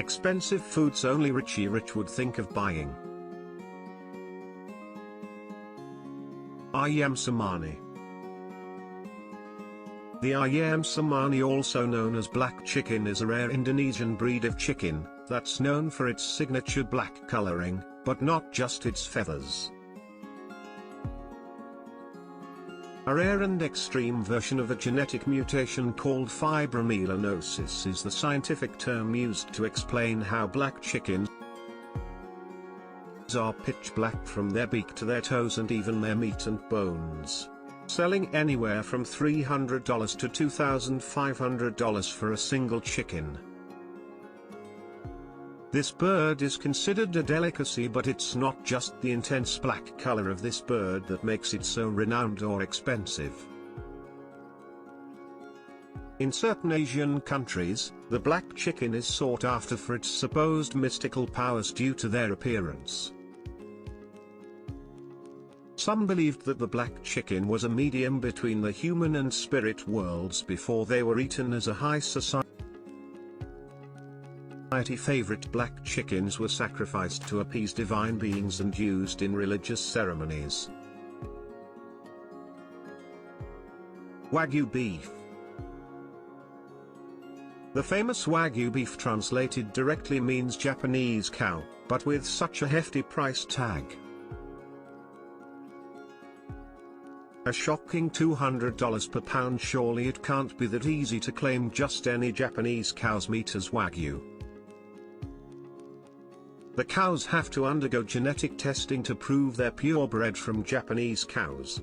Expensive foods only Richie Rich would think of buying. Ayam Cemani. The ayam cemani, also known as black chicken, is a rare Indonesian breed of chicken that's known for its signature black coloring, but not just its feathers. A rare and extreme version of a genetic mutation called fibromelanosis is the scientific term used to explain how black chickens are pitch black from their beak to their toes and even their meat and bones, selling anywhere from $300 to $2,500 for a single chicken. This bird is considered a delicacy, but it's not just the intense black color of this bird that makes it so renowned or expensive. In certain Asian countries, the black chicken is sought after for its supposed mystical powers due to their appearance. Some believed that the black chicken was a medium between the human and spirit worlds before they were eaten as a high society favorite. Black chickens were sacrificed to appease divine beings and used in religious ceremonies. Wagyu beef. The famous Wagyu beef translated directly means Japanese cow, but with such a hefty price tag. A shocking $200 per pound. Surely it can't be that easy to claim just any Japanese cow's meat as Wagyu. The cows have to undergo genetic testing to prove they're purebred from Japanese cows.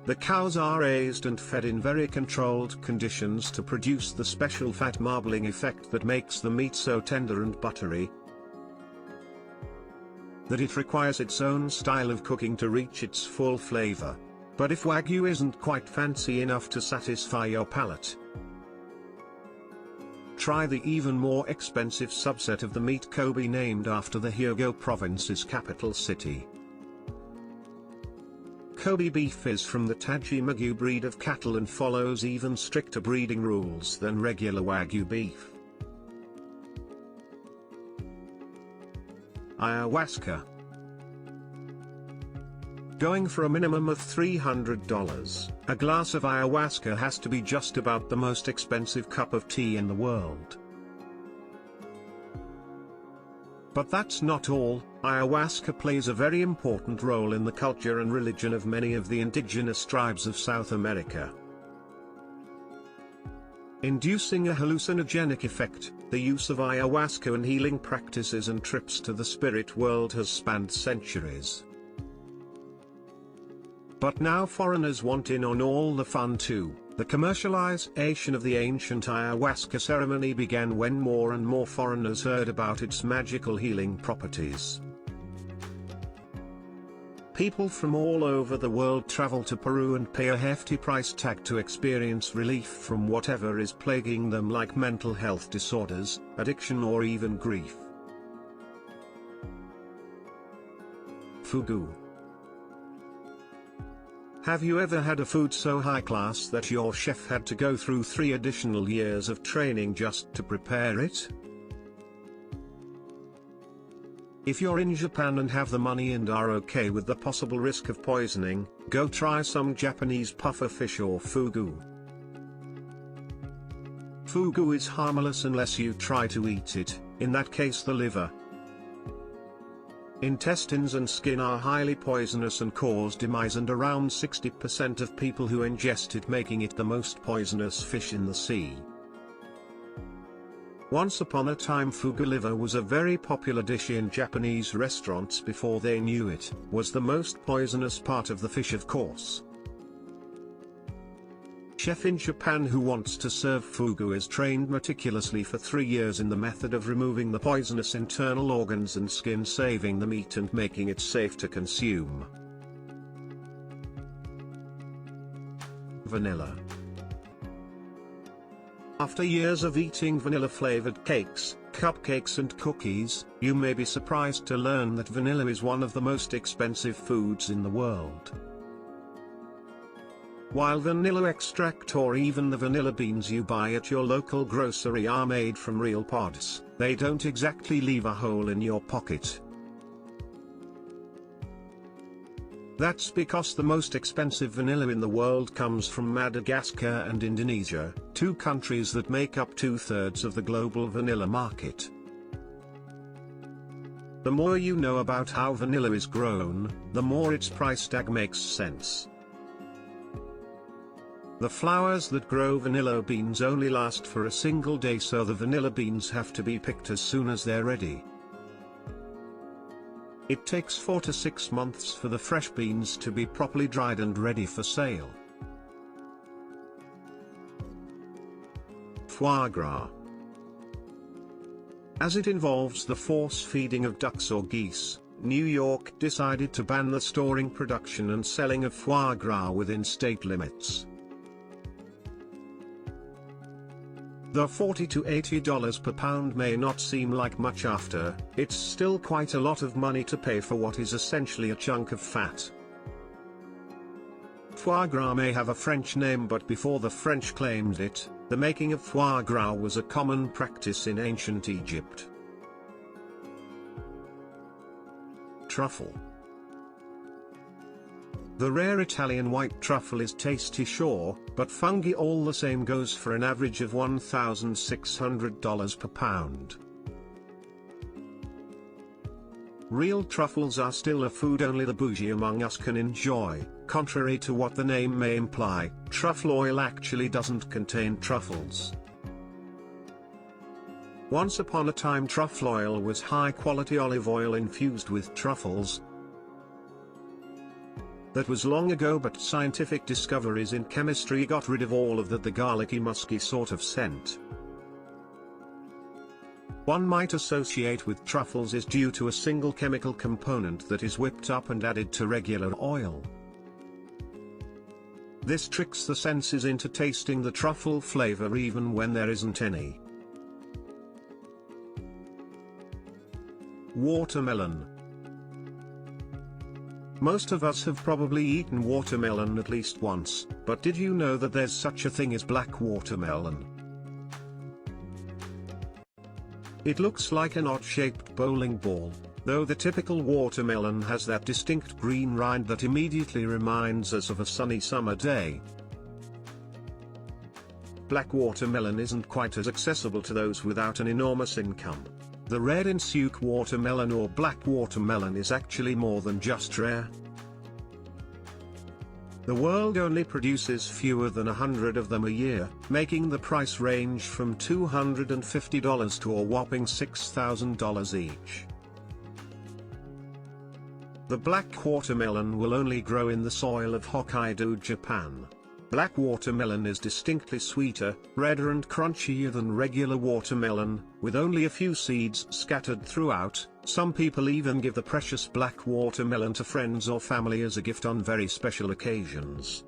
The cows are raised and fed in very controlled conditions to produce the special fat marbling effect that makes the meat so tender and buttery that it requires its own style of cooking to reach its full flavor. But if Wagyu isn't quite fancy enough to satisfy your palate, try the even more expensive subset of the meat, Kobe, named after the Hyogo province's capital city. Kobe beef is from the Taji-Magyu breed of cattle and follows even stricter breeding rules than regular Wagyu beef. Ayahuasca. Going for a minimum of $300, a glass of ayahuasca has to be just about the most expensive cup of tea in the world. But that's not all. Ayahuasca plays a very important role in the culture and religion of many of the indigenous tribes of South America. Inducing a hallucinogenic effect, the use of ayahuasca in healing practices and trips to the spirit world has spanned centuries. But now foreigners want in on all the fun too. The commercialization of the ancient ayahuasca ceremony began when more and more foreigners heard about its magical healing properties. People from all over the world travel to Peru and pay a hefty price tag to experience relief from whatever is plaguing them, like mental health disorders, addiction, or even grief. Fugu. Have you ever had a food so high class that your chef had to go through 3 additional years of training just to prepare it? If you're in Japan and have the money and are okay with the possible risk of poisoning, go try some Japanese puffer fish or fugu. Fugu is harmless unless you try to eat it, in that case the liver, intestines and skin are highly poisonous and cause demise, and around 60% of people who ingest it, making it the most poisonous fish in the sea. Once upon a time, fugu liver was a very popular dish in Japanese restaurants. Before they knew it, was the most poisonous part of the fish, of course. Chef in Japan who wants to serve fugu is trained meticulously for 3 years in the method of removing the poisonous internal organs and skin, saving the meat and making it safe to consume. Vanilla. After years of eating vanilla-flavored cakes, cupcakes and cookies, you may be surprised to learn that vanilla is one of the most expensive foods in the world. While vanilla extract or even the vanilla beans you buy at your local grocery are made from real pods, they don't exactly leave a hole in your pocket. That's because the most expensive vanilla in the world comes from Madagascar and Indonesia, two countries that make up 2/3 of the global vanilla market. The more you know about how vanilla is grown, the more its price tag makes sense. The flowers that grow vanilla beans only last for a single day, so the vanilla beans have to be picked as soon as they're ready. It takes 4 to 6 months for the fresh beans to be properly dried and ready for sale. Foie gras. As it involves the force feeding of ducks or geese, New York decided to ban the storing, production and selling of foie gras within state limits. Though $40 to $80 per pound may not seem like much after, it's still quite a lot of money to pay for what is essentially a chunk of fat. Foie gras may have a French name, but before the French claimed it, the making of foie gras was a common practice in ancient Egypt. Truffle. The rare Italian white truffle is tasty, sure, but fungi all the same goes for an average of $1,600 per pound. Real truffles are still a food only the bougie among us can enjoy. Contrary to what the name may imply, truffle oil actually doesn't contain truffles. Once upon a time, truffle oil was high-quality olive oil infused with truffles. That was long ago, but scientific discoveries in chemistry got rid of all of that, the garlicky, musky sort of scent one might associate with truffles is due to a single chemical component that is whipped up and added to regular oil. This tricks the senses into tasting the truffle flavor even when there isn't any. Watermelon. Most of us have probably eaten watermelon at least once, but did you know that there's such a thing as black watermelon? It looks like an odd-shaped bowling ball, though the typical watermelon has that distinct green rind that immediately reminds us of a sunny summer day. Black watermelon isn't quite as accessible to those without an enormous income. The red Insuke watermelon or black watermelon is actually more than just rare. The world only produces fewer than 100 of them a year, making the price range from $250 to a whopping $6,000 each. The black watermelon will only grow in the soil of Hokkaido, Japan. Black watermelon is distinctly sweeter, redder and crunchier than regular watermelon, with only a few seeds scattered throughout. Some people even give the precious black watermelon to friends or family as a gift on very special occasions.